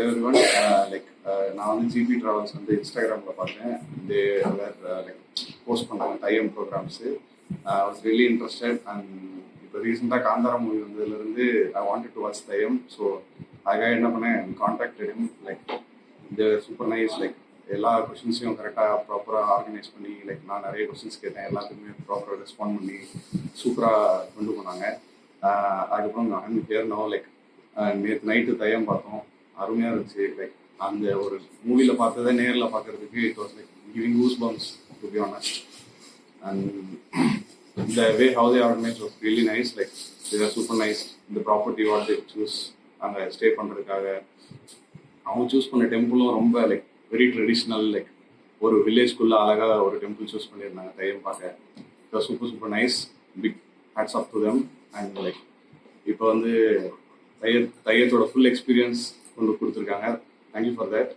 everyone. நான் வந்து GB travels வந்து இன்ஸ்டாகிராமில் பார்த்தேன். தே லைக் போஸ்ட் பண்ணுறாங்க theyyam programmes. I was really interested. And இப்போ ரீசெண்டாக காந்தாரா மூவி வந்ததுலேருந்து I wanted to watch theyyam. So அதுக்காக என்ன பண்ணேன், contacted him. Like they're super nice. Like எல்லா கொஷின்ஸையும் கரெக்டாக ப்ராப்பராக ஆர்கனைஸ் பண்ணி, லைக் நான் நிறைய கொஷின்ஸ் கேட்டேன், எல்லாத்துக்குமே ப்ராப்பராக ரெஸ்பாண்ட் பண்ணி சூப்பராக கொண்டு போனாங்க. அதுக்கப்புறம் நான் பேர்னோம். லைக் நேற்று நைட்டு தையம் பார்த்தோம், அருமையாக இருந்துச்சு. லைக் அந்த ஒரு மூவியில் பார்த்ததை நேரில் பார்க்கறதுக்கு it was like giving goose bumps to be honest. And the way how they organized was really nice. Like they were super nice. The property what they choose அங்கே ஸ்டே பண்ணுறதுக்காக அவங்க சூஸ் பண்ண டெம்பிளும் ரொம்ப லைக் வெரி ட்ரெடிஷ்னல். லைக் ஒரு வில்லேஜ்குள்ளே அழகாக ஒரு temple choose பண்ணியிருந்தாங்க தையம் பார்க்க. It super super nice. Big hats off to them. And like இப்போ வந்து தையத்தோட ஃபுல் எக்ஸ்பீரியன்ஸ் கொண்டு கொடுத்துருக்காங்க. Thank you for that.